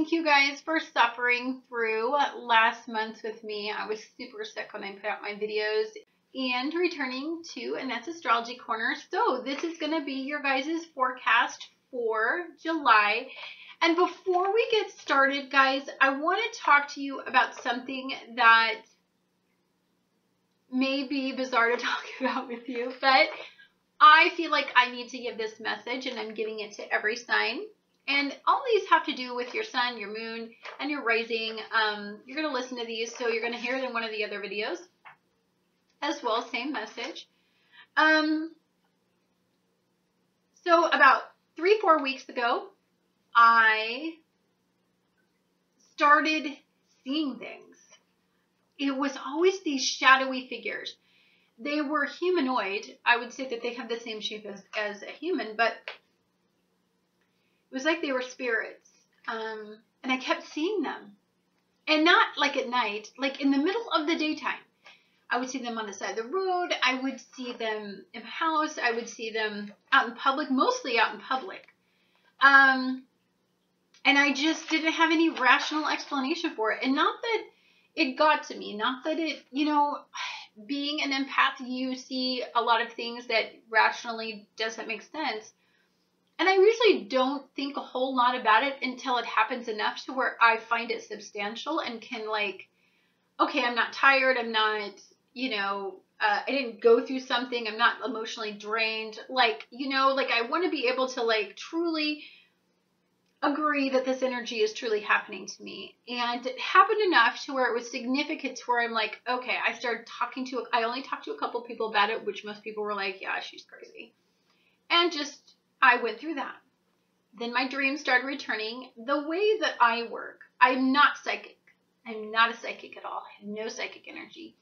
thank you guys for suffering through last month with me. I was super sick when I put out my videos. And returning to Annette's Astrology Corner. So this is going to be your guys' forecast for July. And before we get started, guys, I want to talk to you about something that may be bizarre to talk about with you, but I feel like I need to give this message, and I'm giving it to every sign. And all these have to do with your sun, your moon, and your rising. You're going to listen to these, so you're going to hear it in one of the other videos as well, same message. So about 3-4 weeks ago, I started seeing things. It was always these shadowy figures. They were humanoid. I would say that they have the same shape as a human, but it was like they were spirits. And I kept seeing them. And not like at night, like in the middle of the daytime. I would see them on the side of the road. I would see them in my house. I would see them out in public, mostly out in public. And I just didn't have any rational explanation for it. And not that it got to me, not that it, you know, being an empath, you see a lot of things that rationally doesn't make sense. And I usually don't think a whole lot about it until it happens enough to where I find it substantial and can like, okay, I'm not tired. I'm not, you know, I didn't go through something. I'm not emotionally drained. Like, you know, like I want to be able to like truly agree that this energy is truly happening to me. And it happened enough to where it was significant to where I'm like, okay, I only talked to a couple people about it, which most people were like, yeah, she's crazy. And just, I went through that. Then my dreams started returning. The way that I work, I'm not psychic. I'm not a psychic at all. I have no psychic energy.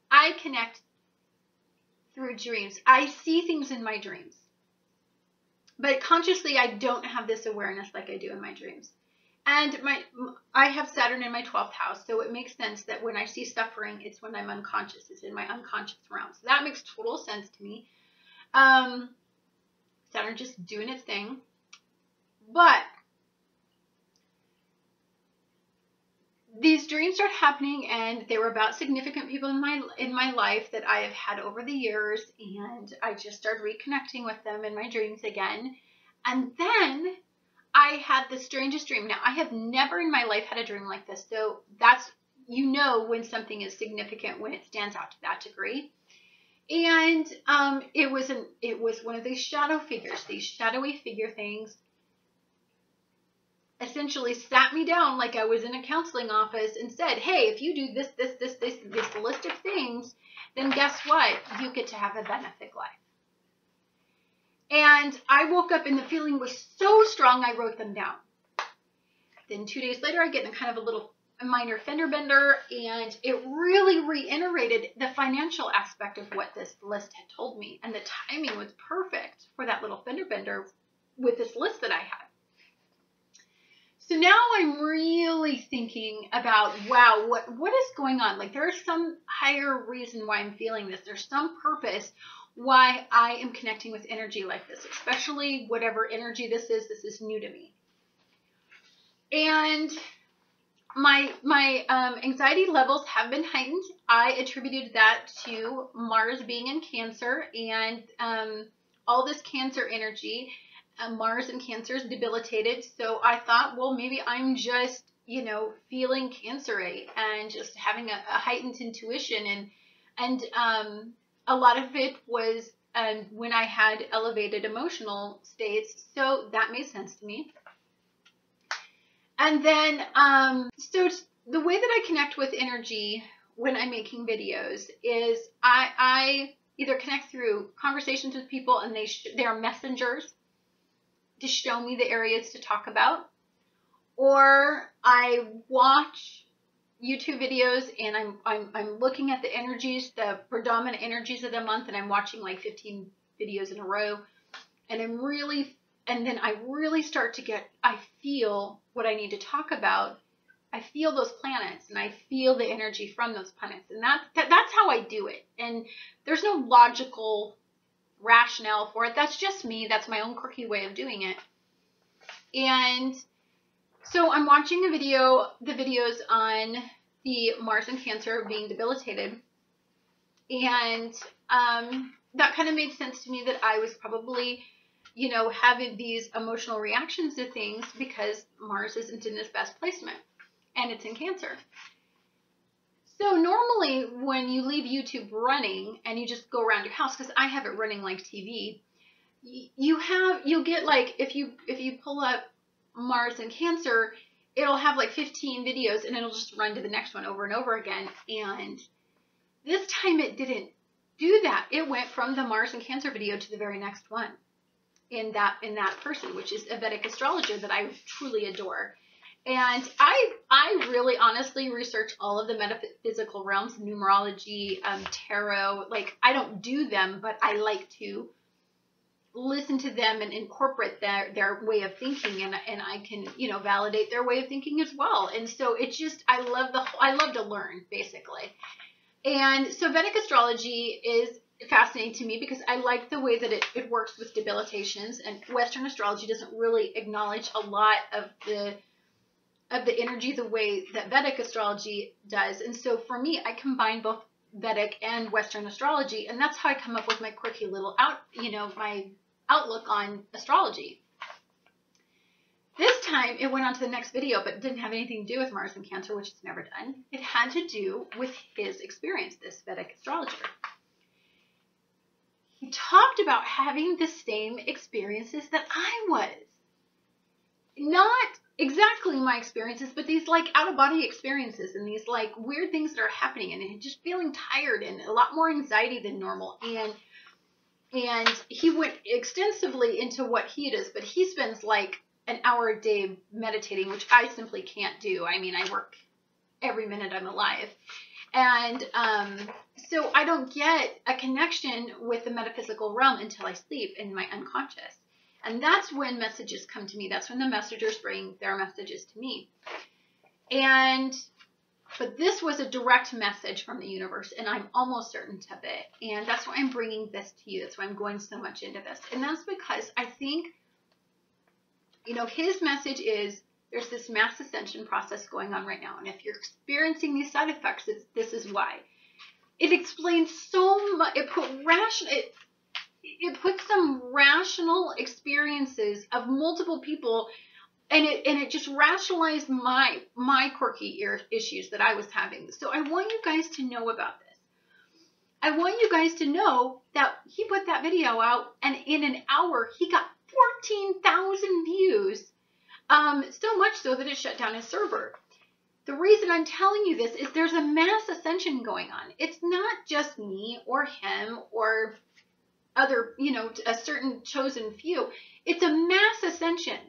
I connect through dreams. I see things in my dreams. But consciously, I don't have this awareness like I do in my dreams. And I have Saturn in my 12th house, so it makes sense that when I see suffering, it's when I'm unconscious. It's in my unconscious realm. So that makes total sense to me. Saturn just doing its thing. But these dreams started happening, and they were about significant people in my life that I have had over the years, and I just started reconnecting with them in my dreams again. And then I had the strangest dream. Now, I have never in my life had a dream like this, so that's, you know, when something is significant, when it stands out to that degree. And it was one of these shadow figures, these shadowy figure things. Essentially sat me down like I was in a counseling office and said, hey, if you do this list of things, then guess what? You get to have a benefic life. And I woke up and the feeling was so strong, I wrote them down. Then 2 days later, I get in kind of a minor fender bender, and it really reiterated the financial aspect of what this list had told me. And the timing was perfect for that little fender bender with this list that I had. So now I'm really thinking about, wow, what is going on? Like there's some higher reason why I'm feeling this. There's some purpose why I am connecting with energy like this, especially whatever energy this is new to me. And my anxiety levels have been heightened. I attributed that to Mars being in Cancer and all this Cancer energy. Mars in Cancer is debilitated, so I thought, well, maybe I'm just, you know, feeling cancer-y and just having a heightened intuition, and a lot of it was when I had elevated emotional states, so that made sense to me. And then, so the way that I connect with energy when I'm making videos is I either connect through conversations with people, and they are messengers to show me the areas to talk about, or I watch YouTube videos and I'm looking at the energies, the predominant energies of the month, and I'm watching like 15 videos in a row, and then I really start to I feel what I need to talk about. I feel those planets, and I feel the energy from those planets, and that's how I do it. And there's no logical rationale for it. That's just me. That's my own quirky way of doing it. And So I'm watching the videos on the Mars and Cancer being debilitated, and that kind of made sense to me that I was probably, you know, having these emotional reactions to things because Mars isn't in its best placement, and it's in Cancer. So normally when you leave YouTube running and you just go around your house, because I have it running like TV, you'll get like, if you pull up Mars and Cancer, it'll have like 15 videos and it'll just run to the next one over and over again. And this time it didn't do that. It went from the Mars and Cancer video to the very next one in that person, which is a Vedic astrologer that I truly adore. And I really honestly research all of the metaphysical realms, numerology, tarot. Like, I don't do them, but I like to listen to them and incorporate their way of thinking, and I can, you know, validate their way of thinking as well. And so it's just, I love to learn, basically. And so Vedic astrology is fascinating to me because I like the way that it works with debilitations, and Western astrology doesn't really acknowledge a lot of the energy the way that Vedic astrology does. And so for me, I combine both Vedic and Western astrology, and that's how I come up with my quirky little my outlook on astrology. This time it went on to the next video, but it didn't have anything to do with Mars and Cancer, which it's never done. It had to do with his experience, this Vedic astrologer. He talked about having the same experiences that I was. Not exactly my experiences, but these like out-of-body experiences and these like weird things that are happening, and just feeling tired and a lot more anxiety than normal. And he went extensively into what he does, but he spends like an hour a day meditating, which I simply can't do. I mean, I work every minute I'm alive. And so I don't get a connection with the metaphysical realm until I sleep in my unconscious. And that's when messages come to me. That's when the messengers bring their messages to me. But this was a direct message from the universe, and I'm almost certain of it. And that's why I'm bringing this to you. That's why I'm going so much into this. And that's because I think, you know, his message is there's this mass ascension process going on right now. And if you're experiencing these side effects, this is why. It explains so much. It puts some rational experiences of multiple people, and it just rationalized my quirky issues that I was having. So I want you guys to know about this. I want you guys to know that he put that video out, and in an hour he got 14,000 views. So much so that it shut down his server. The reason I'm telling you this is there's a mass ascension going on. It's not just me or him or other, you know, a certain chosen few. It's a mass ascension.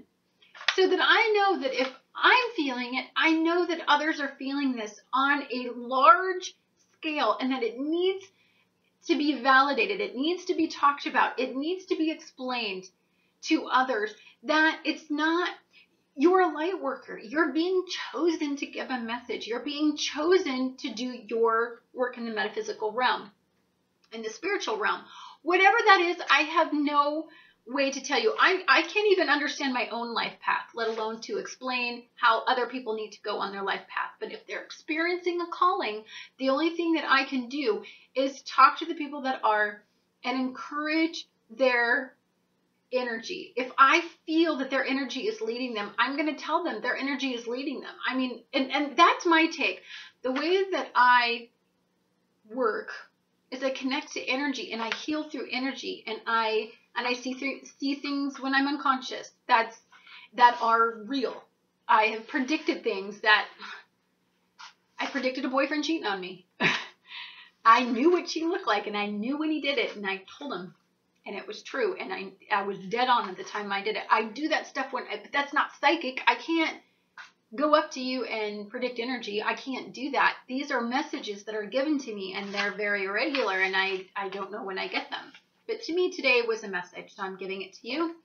So that I know that if I'm feeling it, I know that others are feeling this on a large scale, and that it needs to be validated. It needs to be talked about. It needs to be explained to others that it's not, you're a light worker. You're being chosen to give a message. You're being chosen to do your work in the metaphysical realm, in the spiritual realm. Whatever that is, I have no way to tell you. I can't even understand my own life path, let alone to explain how other people need to go on their life path. But if they're experiencing a calling, the only thing that I can do is talk to the people that are and encourage their energy. If I feel that their energy is leading them, I'm going to tell them their energy is leading them. I mean, and that's my take. The way that I work is I connect to energy, and I heal through energy, and I see things when I'm unconscious that are real. I have predicted things that I predicted a boyfriend cheating on me. I knew what she looked like, and I knew when he did it, and I told him, and it was true, and I was dead on at the time I did it. I do that stuff but that's not psychic. I can't go up to you and predict energy. I can't do that. These are messages that are given to me, and they're very irregular, and I don't know when I get them. But to me today was a message, so I'm giving it to you.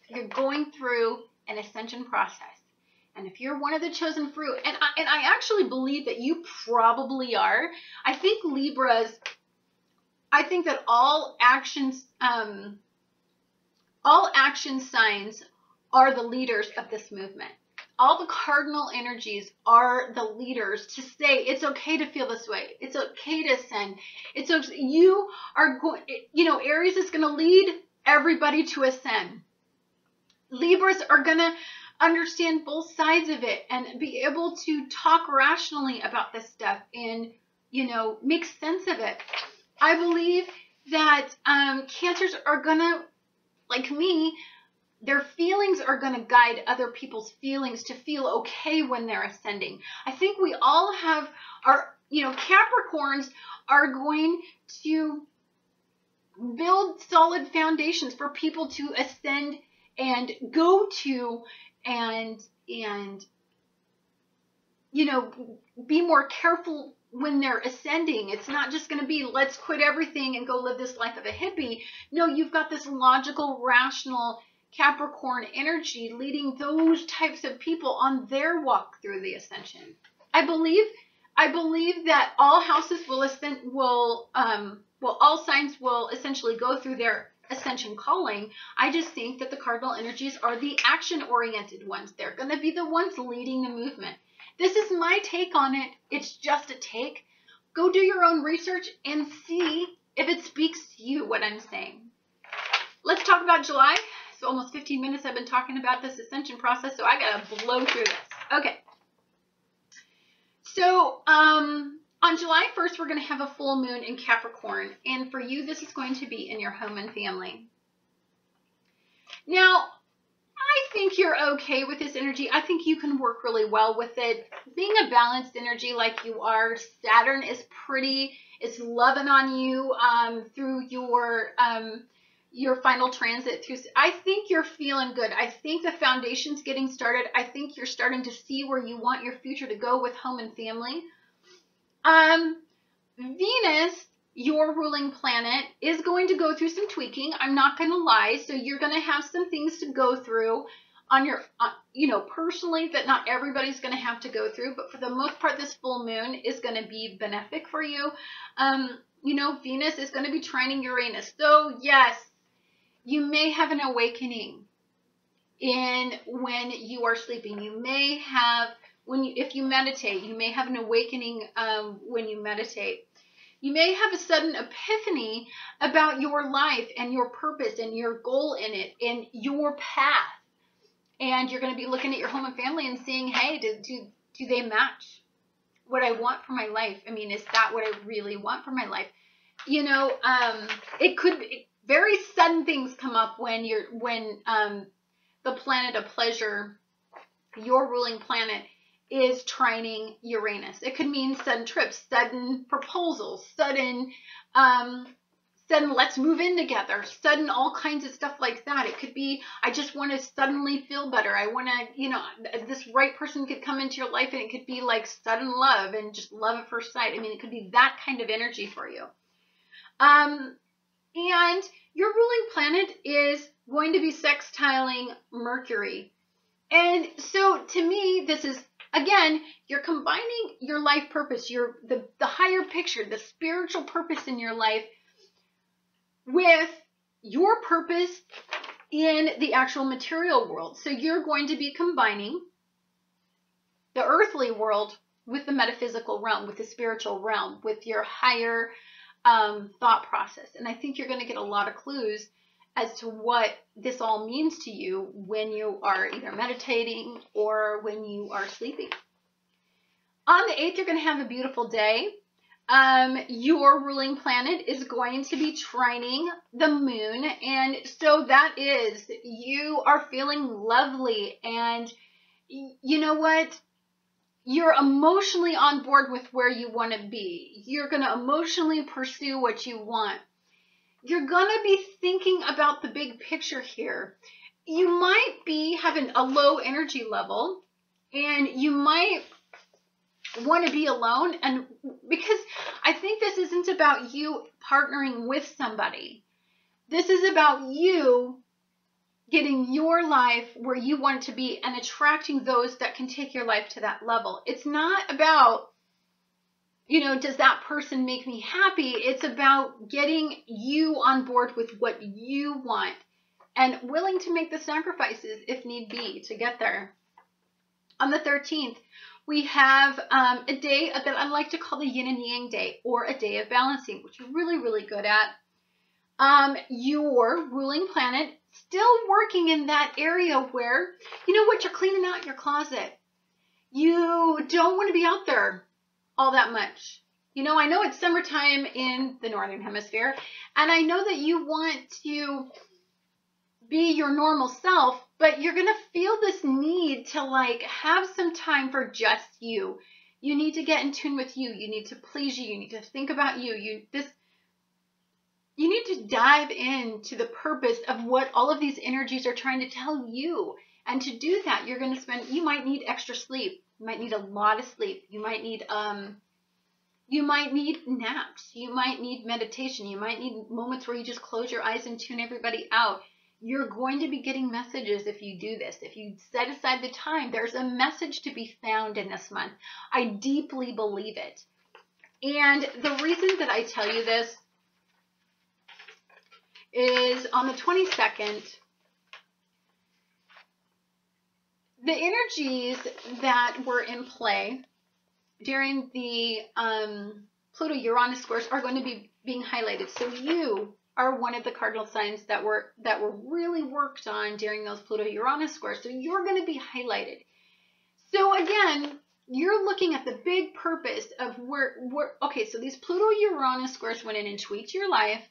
You're going through an ascension process. And if you're one of the chosen fruit, and I actually believe that you probably are. I think that all action signs are the leaders of this movement. all the cardinal energies are the leaders to say it's okay to feel this way. It's okay to ascend. It's okay. You are going, Aries is going to lead everybody to ascend. Libras are going to understand both sides of it and be able to talk rationally about this stuff and, make sense of it. I believe that Cancers are going to, like me, their feelings are going to guide other people's feelings to feel okay when they're ascending. I think we all have Capricorns are going to build solid foundations for people to ascend and go to and be more careful when they're ascending. It's not just going to be, let's quit everything and go live this life of a hippie. No, you've got this logical, rational Capricorn energy leading those types of people on their walk through the ascension. I believe that all houses all signs will essentially go through their ascension calling. I just think that the cardinal energies are the action-oriented ones. They're going to be the ones leading the movement. This is my take on it. It's just a take. Go do your own research and see if it speaks to you, what I'm saying. Let's talk about July. So almost 15 minutes I've been talking about this ascension process, so I got to blow through this. Okay. So on July 1st, we're going to have a full moon in Capricorn. And for you, this is going to be in your home and family. Now, I think you're okay with this energy. I think you can work really well with it. Being a balanced energy like you are, Saturn is it's loving on you through your final transit through. I think you're feeling good. I think the foundation's getting started. I think you're starting to see where you want your future to go with home and family. Venus, your ruling planet, is going to go through some tweaking. I'm not going to lie. So you're going to have some things to go through on your, personally, that not everybody's going to have to go through. But for the most part, this full moon is going to be benefic for you. Venus is going to be trining Uranus. So yes, you may have an awakening when you are sleeping. You may have, if you meditate, you may have an awakening when you meditate. You may have a sudden epiphany about your life and your purpose and your goal in it and your path. And you're going to be looking at your home and family and saying, hey, do they match what I want for my life? I mean, is that what I really want for my life? It could be very sudden things come up when the planet of pleasure, your ruling planet, is trining Uranus. It could mean sudden trips, sudden proposals, sudden let's move in together, sudden all kinds of stuff like that. It could be, I just want to suddenly feel better. I want to, this right person could come into your life and it could be like sudden love and just love at first sight. I mean, it could be that kind of energy for you. And your ruling planet is going to be sextiling Mercury. And so to me, this is, again, you're combining your life purpose, the higher picture, the spiritual purpose in your life with your purpose in the actual material world. So you're going to be combining the earthly world with the metaphysical realm, with the spiritual realm, with your higher thought process. And I think you're going to get a lot of clues as to what this all means to you when you are either meditating or when you are sleeping. On the 8th, you're going to have a beautiful day. Your ruling planet is going to be trining the moon. And so that is, you are feeling lovely. And you know what? You're emotionally on board with where you want to be. You're going to emotionally pursue what you want. You're going to be thinking about the big picture here. You might be having a low energy level and you might want to be alone. And because I think this isn't about you partnering with somebody. This is about you getting your life where you want it to be and attracting those that can take your life to that level. It's not about, does that person make me happy? It's about getting you on board with what you want and willing to make the sacrifices if need be to get there. On the 13th, we have a day that I like to call the yin and yang day, or a day of balancing, which you're really, really good at. Your ruling planet still working in that area where, you know what, you're cleaning out your closet. You don't want to be out there all that much. You know, I know it's summertime in the Northern Hemisphere, and I know that you want to be your normal self, but you're going to feel this need to like have some time for just you. You need to get in tune with you. You need to please you. You need to think about you. You need to dive into the purpose of what all of these energies are trying to tell you. And to do that, you're going to you might need extra sleep. You might need a lot of sleep. You might need naps. You might need meditation. You might need moments where you just close your eyes and tune everybody out. You're going to be getting messages if you do this. If you set aside the time, there's a message to be found in this month. I deeply believe it. And the reason that I tell you this is on the 22nd, the energies that were in play during the Pluto-Uranus squares are going to be being highlighted. So you are one of the cardinal signs that were really worked on during those Pluto-Uranus squares. So you're going to be highlighted. So again, you're looking at the big purpose of okay, so these Pluto-Uranus squares went in and tweaked your life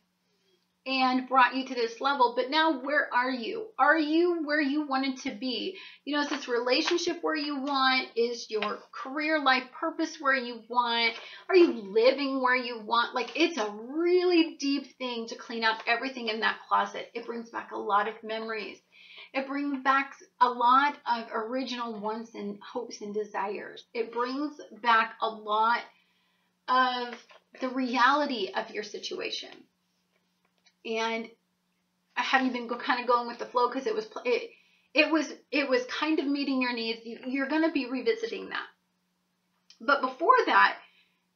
and brought you to this level, but now where are you? Are you where you wanted to be? You know, is this relationship where you want? Is your career life purpose where you want? Are you living where you want? Like, it's a really deep thing to clean out everything in that closet. It brings back a lot of memories. It brings back a lot of original wants and hopes and desires. It brings back a lot of the reality of your situation. And have you been kind of going with the flow because it was kind of meeting your needs? You're going to be revisiting that. But before that,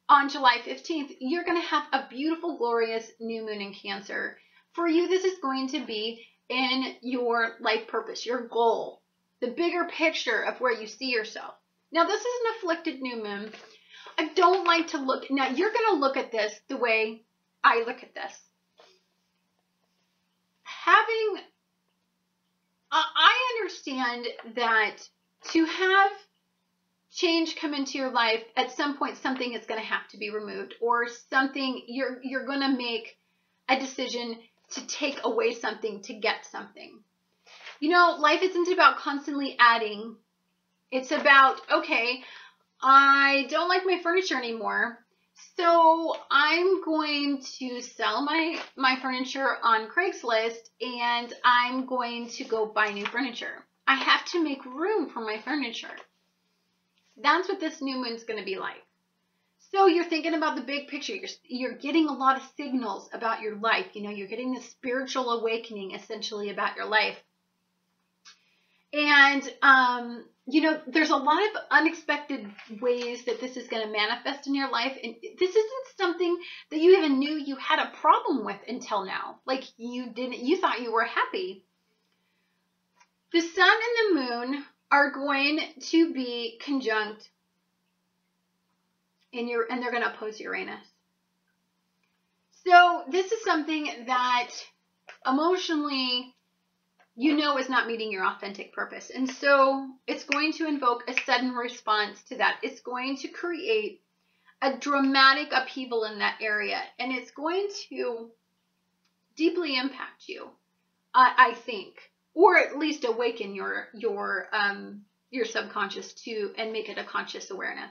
on July 15th, you're going to have a beautiful, glorious new moon in Cancer. For you, this is going to be in your life purpose, your goal, the bigger picture of where you see yourself. Now, this is an afflicted new moon. I don't like to look. Now, you're going to look at this the way I look at this. I understand that to have change come into your life, at some point something is going to have to be removed, or something you're going to make a decision to take away something to get something. You know, life isn't about constantly adding. It's about, okay, I don't like my furniture anymore, so I'm going to sell my furniture on Craigslist, and I'm going to go buy new furniture. I have to make room for my furniture. That's what this new moon's going to be like. So you're thinking about the big picture. You're getting a lot of signals about your life. You know, you're getting the spiritual awakening essentially about your life. And, you know, there's a lot of unexpected ways that this is going to manifest in your life. And this isn't something that you even knew you had a problem with until now. Like, you thought you were happy. The sun and the moon are going to be conjunct and they're going to oppose Uranus. So this is something that emotionally, you know, is not meeting your authentic purpose. And so it's going to invoke a sudden response to that. It's going to create a dramatic upheaval in that area. And it's going to deeply impact you, I think, or at least awaken your subconscious to, and make it a conscious awareness.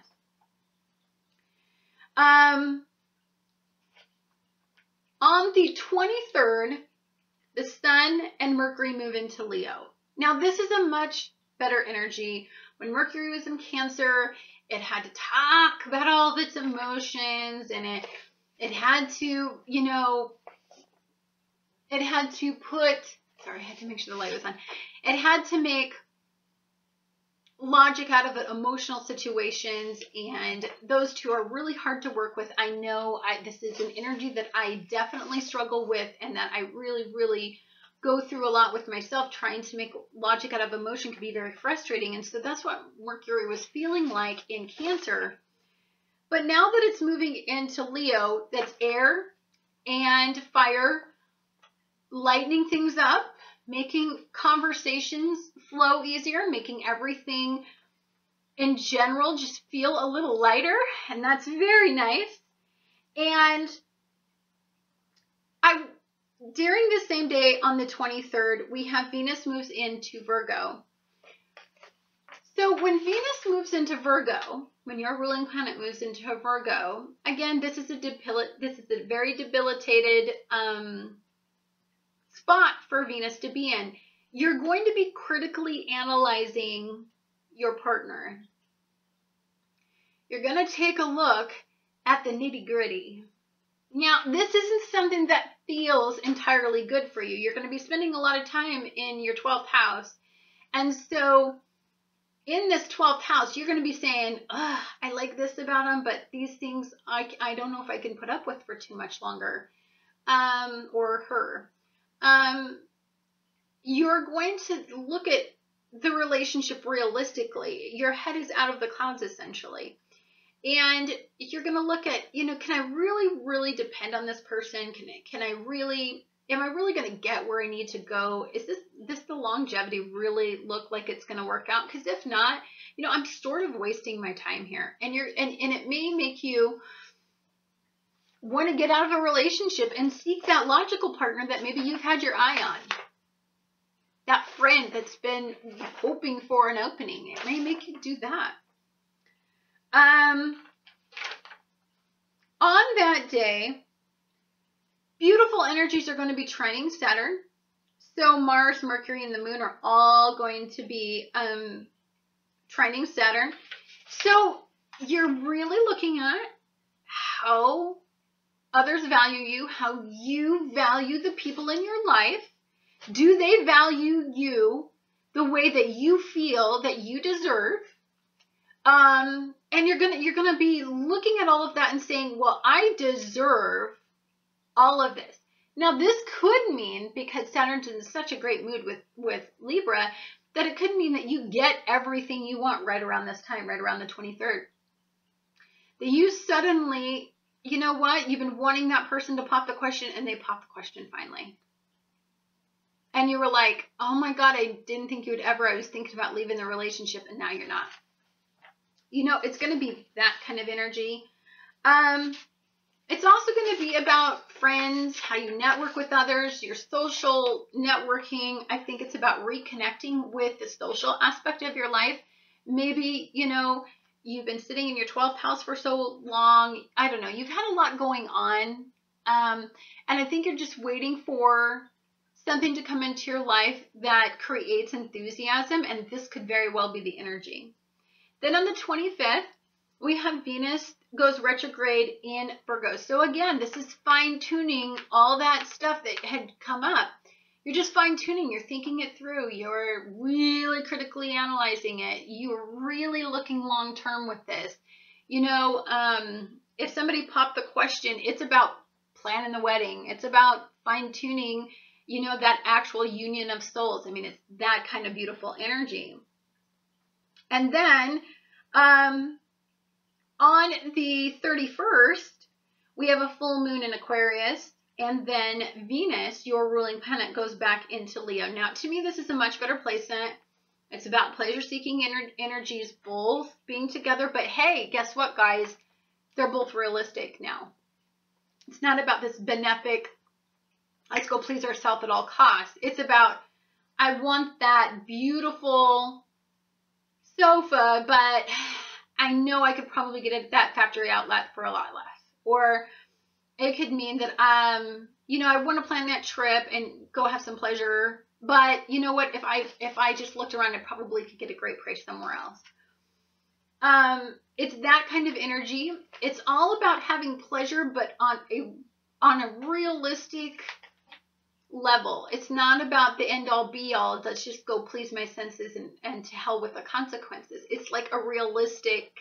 On the 23rd, the Sun and Mercury move into Leo. Now, this is a much better energy. When Mercury was in Cancer, it had to talk about all of its emotions, and it had to, you know, it had to put, sorry, I had to make sure the light was on. It had to make logic out of emotional situations, and those two are really hard to work with. I know this is an energy that I definitely struggle with, and that I really, really go through a lot with myself. Trying to make logic out of emotion can be very frustrating. And so that's what Mercury was feeling like in Cancer. But now that it's moving into Leo, that's air and fire, lightening things up, making conversations flow easier, making everything in general just feel a little lighter. And that's very nice. And during the same day on the 23rd, we have Venus moves into Virgo. So when Venus moves into Virgo, when your ruling planet moves into a Virgo, again, this is a very debilitated spot for Venus to be in. You're going to be critically analyzing your partner. You're going to take a look at the nitty-gritty. Now, this isn't something that feels entirely good for you. You're going to be spending a lot of time in your 12th house. And so in this 12th house, you're going to be saying, I like this about him, but these things I don't know if I can put up with for too much longer, or her. You're going to look at the relationship realistically. Your head is out of the clouds, essentially. And you're going to look at, can I really, really depend on this person? Am I really going to get where I need to go? Is this the longevity really look like it's going to work out? Because if not, I'm sort of wasting my time here. And it may make you want to get out of a relationship and seek that logical partner that maybe you've had your eye on. That friend that's been hoping for an opening. It may make you do that. On that day, beautiful energies are going to be trining Saturn. So Mars, Mercury, and the Moon are all going to be trining Saturn. So you're really looking at how others value you, how you value the people in your life. Do they value you the way that you feel that you deserve? And you're gonna be looking at all of that and saying, well, I deserve all of this. Now, this could mean, because Saturn's in such a great mood with Libra, that it could mean that you get everything you want right around this time, right around the 23rd. That you suddenly, you know what, you've been wanting that person to pop the question, and they pop the question finally. And you were like, oh my God, I didn't think you would ever. I was thinking about leaving the relationship, and now you're not. It's going to be that kind of energy. It's also going to be about friends, how you network with others, your social networking. I think it's about reconnecting with the social aspect of your life. Maybe, you've been sitting in your 12th house for so long. I don't know. You've had a lot going on. And I think you're just waiting for something to come into your life that creates enthusiasm. And this could very well be the energy. Then on the 25th, we have Venus goes retrograde in Virgo. So again, this is fine-tuning all that stuff that had come up. You're just fine-tuning. You're thinking it through. You're really critically analyzing it. You're really looking long-term with this. If somebody popped the question, it's about planning the wedding. It's about fine-tuning, that actual union of souls. I mean, it's that kind of beautiful energy. And then on the 31st, we have a full moon in Aquarius, and then Venus, your ruling planet, goes back into Leo. Now, to me, this is a much better placement. It's about pleasure-seeking energies both being together. But hey, guess what, guys? They're both realistic now. It's not about this benefic, let's go please ourselves at all costs. It's about, I want that beautiful sofa, but I know I could probably get it at that factory outlet for a lot less. Or it could mean that, I want to plan that trip and go have some pleasure. But you know what? If I just looked around, I probably could get a great price somewhere else. It's that kind of energy. It's all about having pleasure, but on a realistic level. It's not about the end all be all. Let's just go please my senses and to hell with the consequences. It's like a realistic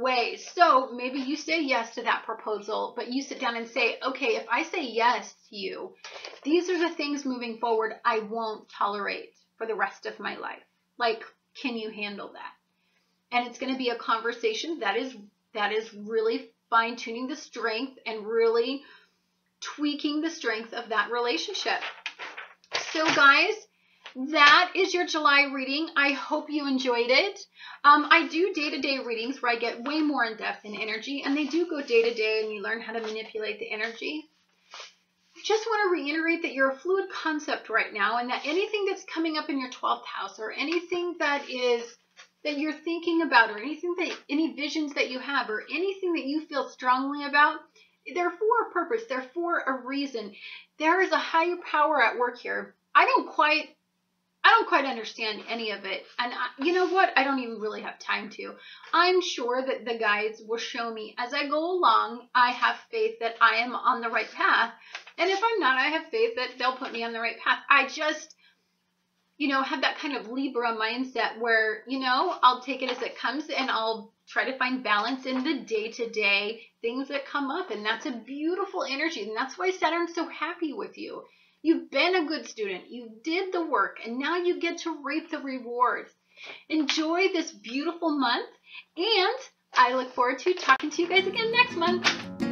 ways. So maybe you say yes to that proposal, but you sit down and say, okay, if I say yes to you, these are the things moving forward I won't tolerate for the rest of my life. Like, can you handle that? And it's going to be a conversation that is really fine-tuning the strength and really tweaking the strength of that relationship. So guys, that is your July reading. I hope you enjoyed it. I do day-to-day readings where I get way more in depth in energy, and they do go day-to-day, and you learn how to manipulate the energy. I just want to reiterate that you're a fluid concept right now, and that anything that's coming up in your 12th house, or anything that you're thinking about, or any visions that you have, or anything that you feel strongly about, they're for a purpose. They're for a reason. There is a higher power at work here. I don't quite understand any of it. And you know what? I don't even really have time to. I'm sure that the guides will show me as I go along. I have faith that I am on the right path. And if I'm not, I have faith that they'll put me on the right path. I just, have that kind of Libra mindset where, I'll take it as it comes, and I'll try to find balance in the day-to-day things that come up. And that's a beautiful energy. And that's why Saturn's so happy with you. You've been a good student. You did the work, and now you get to reap the rewards. Enjoy this beautiful month, and I look forward to talking to you guys again next month.